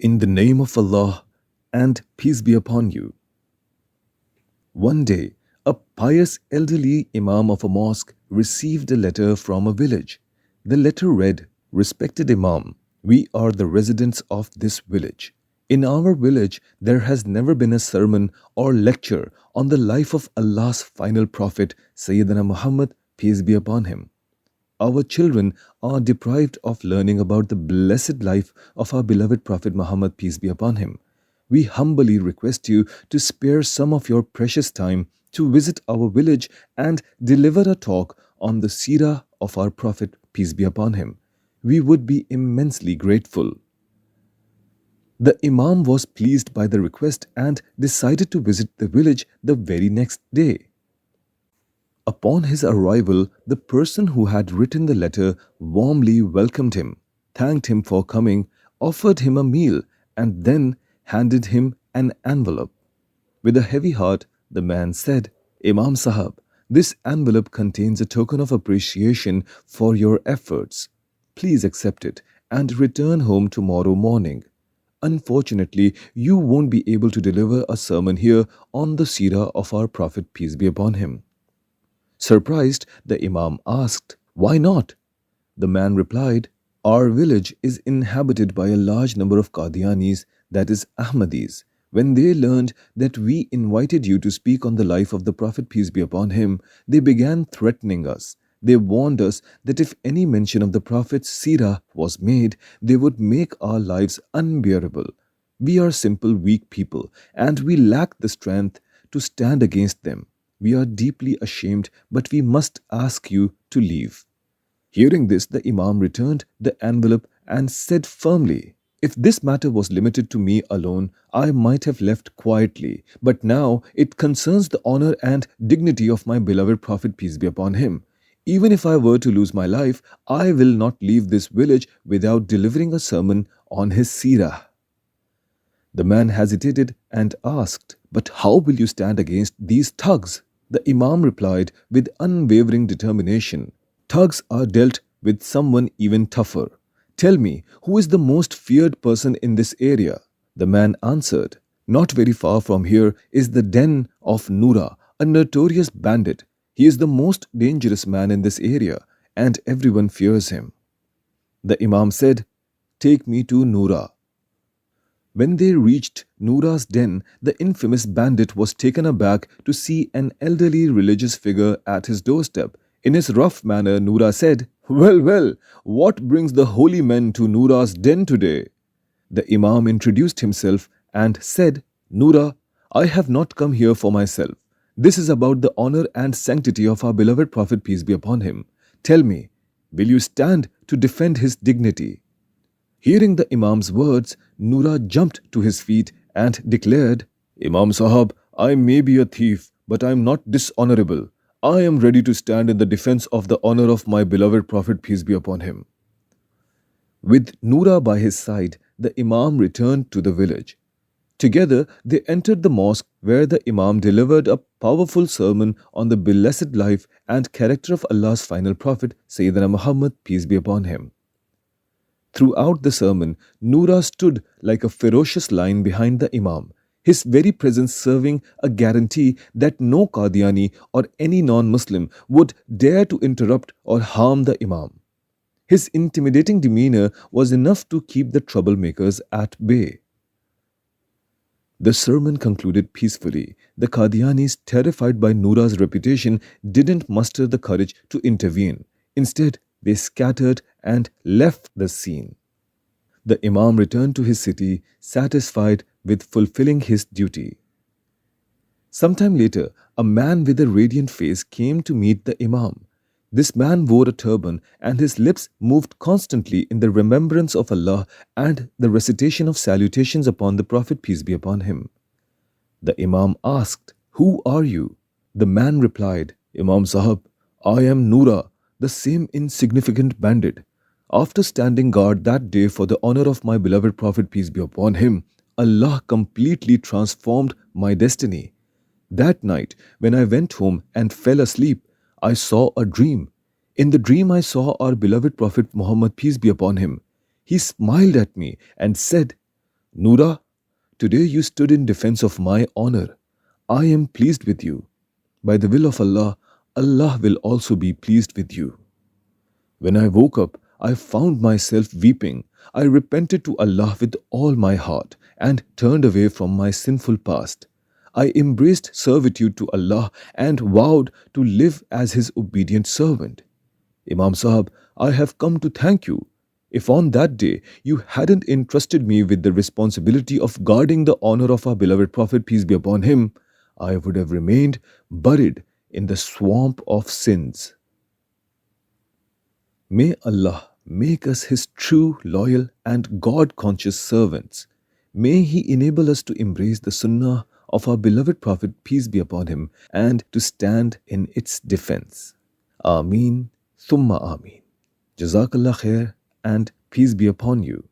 In the name of Allah, and peace be upon you. One day, a pious elderly imam of a mosque received a letter from a village. The letter read, "Respected Imam, we are the residents of this village. In our village, there has never been a sermon or lecture on the life of Allah's final prophet, Sayyidina Muhammad, peace be upon him. Our children are deprived of learning about the blessed life of our beloved Prophet Muhammad, peace be upon him. We humbly request you to spare some of your precious time to visit our village and deliver a talk on the seerah of our Prophet, peace be upon him. We would be immensely grateful." The Imam was pleased by the request and decided to visit the village the very next day. Upon his arrival, the person who had written the letter warmly welcomed him, thanked him for coming, offered him a meal, and then handed him an envelope. With a heavy heart, the man said, "Imam Sahab, this envelope contains a token of appreciation for your efforts. Please accept it and return home tomorrow morning. Unfortunately, you won't be able to deliver a sermon here on the seerah of our Prophet, peace be upon him." Surprised, the Imam asked, "Why not?" The man replied, "Our village is inhabited by a large number of Qadianis, that is Ahmadis. When they learned that we invited you to speak on the life of the Prophet, peace be upon him, they began threatening us. They warned us that if any mention of the Prophet's seerah was made, they would make our lives unbearable. We are simple, weak people, and we lack the strength to stand against them. We are deeply ashamed, but we must ask you to leave." Hearing this, the Imam returned the envelope and said firmly, "If this matter was limited to me alone, I might have left quietly, but now it concerns the honor and dignity of my beloved Prophet, peace be upon him. Even if I were to lose my life, I will not leave this village without delivering a sermon on his seerah." The man hesitated and asked, "But how will you stand against these thugs?" The Imam replied with unwavering determination, "Thugs are dealt with someone even tougher. Tell me, who is the most feared person in this area?" The man answered, "Not very far from here is the den of Noora, a notorious bandit. He is the most dangerous man in this area, and everyone fears him." The Imam said, "Take me to Noora." When they reached Noura's den, the infamous bandit was taken aback to see an elderly religious figure at his doorstep. In his rough manner, Noura said, "Well, well, what brings the holy men to Noura's den today?" The Imam introduced himself and said, "Noura, I have not come here for myself. This is about the honor and sanctity of our beloved Prophet, peace be upon him. Tell me, will you stand to defend his dignity?" Hearing the Imam's words, Noora jumped to his feet and declared, "Imam Sahab, I may be a thief, but I am not dishonorable. I am ready to stand in the defense of the honor of my beloved Prophet, peace be upon him." With Noora by his side, the Imam returned to the village. Together, they entered the mosque where the Imam delivered a powerful sermon on the blessed life and character of Allah's final prophet, Sayyidina Muhammad, peace be upon him. Throughout the sermon, Noora stood like a ferocious lion behind the Imam, his very presence serving a guarantee that no Qadiani or any non-Muslim would dare to interrupt or harm the Imam. His intimidating demeanor was enough to keep the troublemakers at bay. The sermon concluded peacefully. The Qadianis, terrified by Noora's reputation, didn't muster the courage to intervene. Instead, they scattered and left the scene. The Imam returned to his city, satisfied with fulfilling his duty. Sometime later, a man with a radiant face came to meet the Imam. This man wore a turban and his lips moved constantly in the remembrance of Allah and the recitation of salutations upon the Prophet, peace be upon him. The Imam asked, "Who are you?" The man replied, "Imam Sahab, I am Noora, the same insignificant bandit. After standing guard that day for the honor of my beloved Prophet, peace be upon him, Allah completely transformed my destiny. That night, when I went home and fell asleep, I saw a dream. In the dream, I saw our beloved Prophet Muhammad, peace be upon him. He smiled at me and said, Noora, today you stood in defense of my honor. I am pleased with you. By the will of Allah, Allah will also be pleased with you. When I woke up, I found myself weeping. I repented to Allah with all my heart and turned away from my sinful past. I embraced servitude to Allah and vowed to live as His obedient servant. Imam Sahab, I have come to thank you. If on that day you hadn't entrusted me with the responsibility of guarding the honor of our beloved Prophet, peace be upon him, I would have remained buried in the swamp of sins. May Allah make us His true, loyal, and God conscious servants. May He enable us to embrace the Sunnah of our beloved Prophet, peace be upon him, and to stand in its defense. Ameen, Thumma Ameen. Jazakallah khair, and peace be upon you.